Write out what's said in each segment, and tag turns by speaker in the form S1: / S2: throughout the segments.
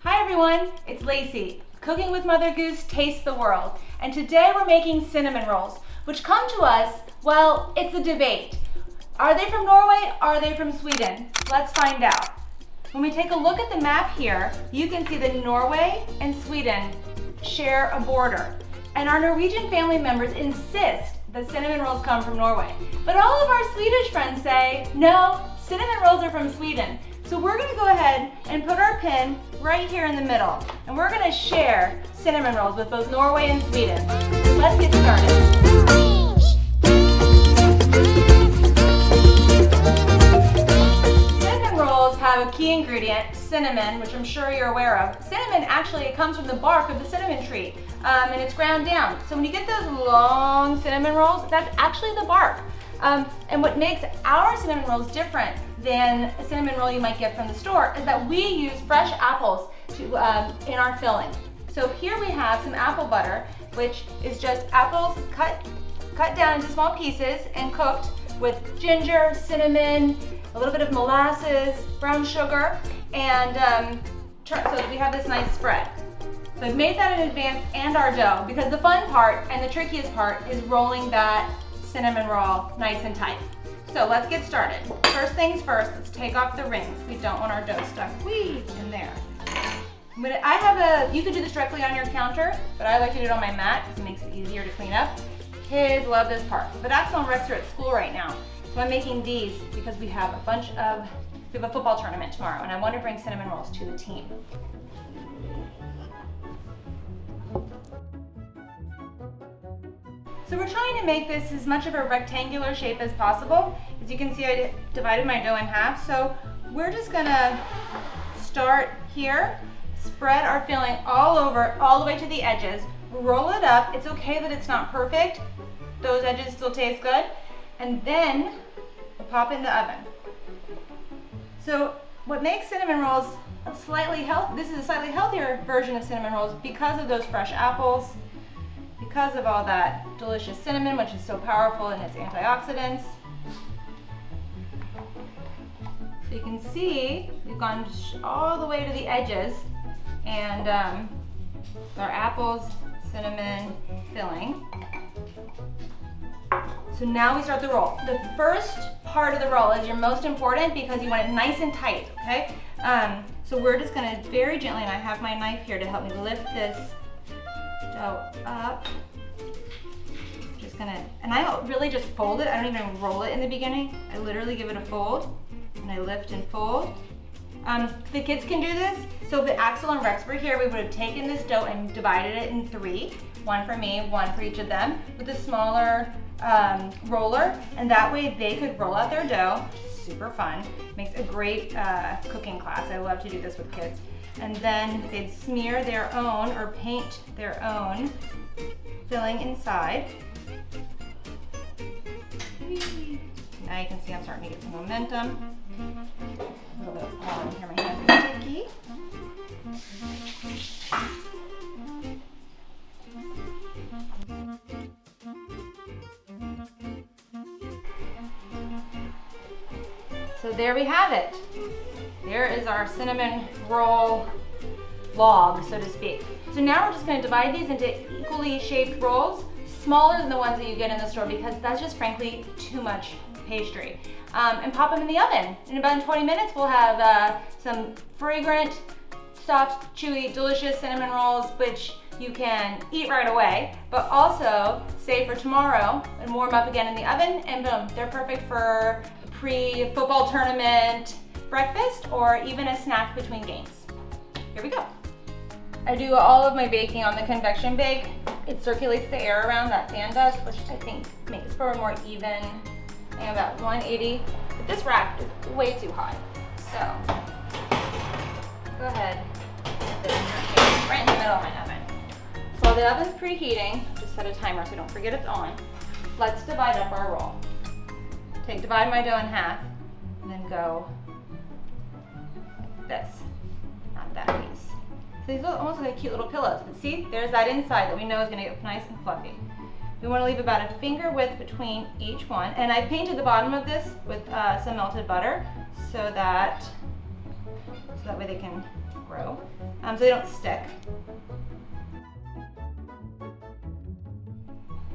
S1: Hi everyone, it's Lacey. Cooking with Mother Goose tastes the world. And today we're making cinnamon rolls, which come to us, well, it's a debate. Are they from Norway? Are they from Sweden? Let's find out. When we take a look at the map here, you can see that Norway and Sweden share a border. And our Norwegian family members insist that cinnamon rolls come from Norway. But all of our Swedish friends say, no, cinnamon rolls are from Sweden. So we're gonna go ahead and put our pin right here in the middle. And we're gonna share cinnamon rolls with both Norway and Sweden. Let's get started. Cinnamon rolls have a key ingredient, cinnamon, which I'm sure you're aware of. Cinnamon actually comes from the bark of the cinnamon tree, and it's ground down. So when you get those long cinnamon rolls, that's actually the bark. And what makes our cinnamon rolls different than a cinnamon roll you might get from the store is that we use fresh apples in our filling. So here we have some apple butter, which is just apples cut down into small pieces and cooked with ginger, cinnamon, a little bit of molasses, brown sugar, and so that we have this nice spread. So I've made that in advance and our dough, because the fun part and the trickiest part is rolling that cinnamon roll nice and tight. So let's get started. First things first, let's take off the rings. We don't want our dough stuck in there. You could do this directly on your counter, but I like to do it on my mat because it makes it easier to clean up. Kids love this part. But Axel and Rex are at school right now, so I'm making these because we have a football tournament tomorrow, and I want to bring cinnamon rolls to the team. So we're trying to make this as much of a rectangular shape as possible. As you can see, I divided my dough in half. So we're just gonna start here, spread our filling all over, all the way to the edges, roll it up. It's okay that it's not perfect. Those edges still taste good. And then we'll pop in the oven. So what makes cinnamon rolls this is a slightly healthier version of cinnamon rolls because of those fresh apples, because of all that delicious cinnamon, which is so powerful in its antioxidants. So you can see we've gone all the way to the edges, and our apples, cinnamon filling. So now we start the roll. The first part of the roll is your most important because you want it nice and tight, okay? So we're just gonna very gently, and I have my knife here to help me lift this dough up. And I don't really just fold it. I don't even roll it in the beginning. I literally give it a fold, and I lift and fold. The kids can do this. So if Axel and Rex were here, we would have taken this dough and divided it in 3. One for me, one for each of them, with a smaller roller. And that way they could roll out their dough. Super fun. Makes a great cooking class. I love to do this with kids. And then they'd smear their own or paint their own filling inside. Now you can see I'm starting to get some momentum. A little bit of pollen here, my hands are sticky. So there we have it. There is our cinnamon roll log, so to speak. So now we're just going to divide these into equally shaped rolls, smaller than the ones that you get in the store because that's just frankly too much pastry. And pop them in the oven. In about 20 minutes, we'll have some fragrant, soft, chewy, delicious cinnamon rolls, which you can eat right away, but also save for tomorrow and warm up again in the oven, and boom, they're perfect for a pre-football tournament breakfast or even a snack between games. Here we go. I do all of my baking on the convection bake. It circulates the air around, that fan does, which I think makes for a more even and about 180. But this rack is way too hot. So go ahead, put this right in the middle of my oven. So while the oven's preheating, just set a timer so don't forget it's on. Let's divide up our roll. Divide my dough in half and then go like this, not that piece. So these look almost like cute little pillows, but see, there's that inside that we know is gonna get nice and fluffy. We wanna leave about a finger width between each one, and I painted the bottom of this with some melted butter so that so that way they can grow, so they don't stick.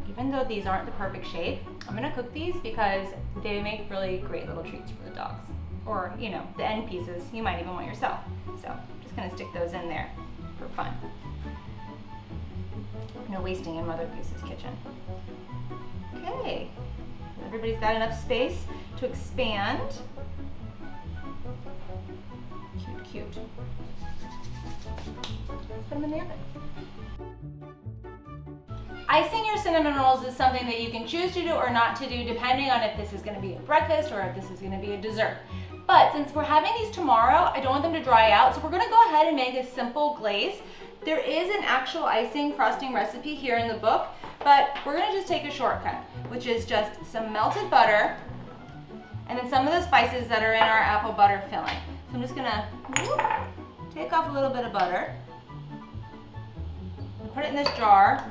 S1: Even though these aren't the perfect shape, I'm gonna cook these because they make really great little treats for the dogs. Or, you know, the end pieces you might even want yourself. So I'm just gonna stick those in there for fun. No wasting in Mother Goose's kitchen. Okay, everybody's got enough space to expand. Cute, cute. Let's put them in the oven. Icing your cinnamon rolls is something that you can choose to do or not to do depending on if this is going to be a breakfast or if this is going to be a dessert. But since we're having these tomorrow, I don't want them to dry out, so we're going to go ahead and make a simple glaze. There is an actual icing frosting recipe here in the book, but we're going to just take a shortcut, which is just some melted butter and then some of the spices that are in our apple butter filling. So I'm just going to take off a little bit of butter and put it in this jar.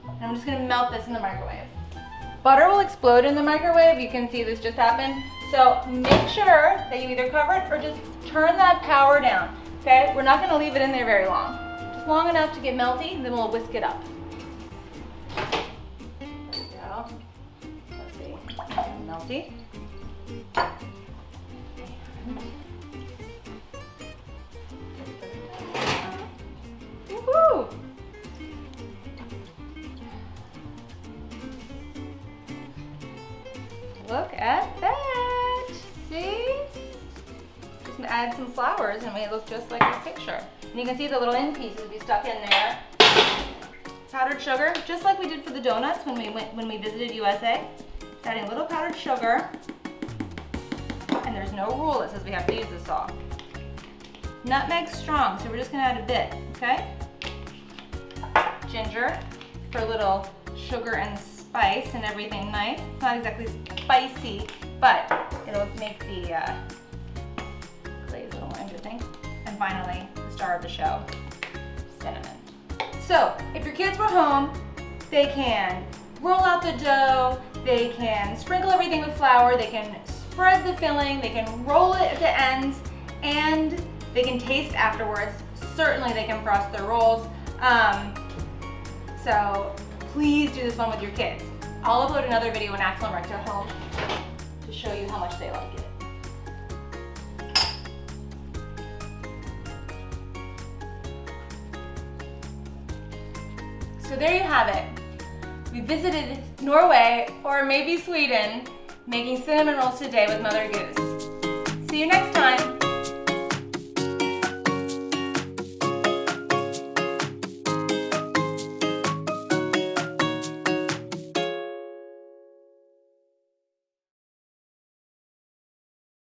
S1: And I'm just gonna melt this in the microwave. Butter will explode in the microwave. You can see this just happened. So make sure that you either cover it or just turn that power down, okay? We're not gonna leave it in there very long. Just long enough to get melty, and then we'll whisk it up. There we go. Let's see, melty. Woohoo! Look at that. See? Just add some flowers and we look just like the picture. And you can see the little end pieces we stuck in there. Powdered sugar, just like we did for the donuts when we visited USA. Just adding a little powdered sugar. And there's no rule that says we have to use this all. Nutmeg's strong, so we're just gonna add a bit, okay? Ginger for a little sugar and spice and everything nice. It's not exactly spicy, but it'll make the glaze a little more interesting. And finally, the star of the show, cinnamon. So, if your kids were home, they can roll out the dough, they can sprinkle everything with flour, they can spread the filling, they can roll it at the ends, and they can taste afterwards. Certainly they can frost their rolls. So please do this one with your kids. I'll upload another video when Axel and Rex are home to show you how much they like it. So there you have it. We visited Norway, or maybe Sweden, making cinnamon rolls today with Mother Goose. See you next time.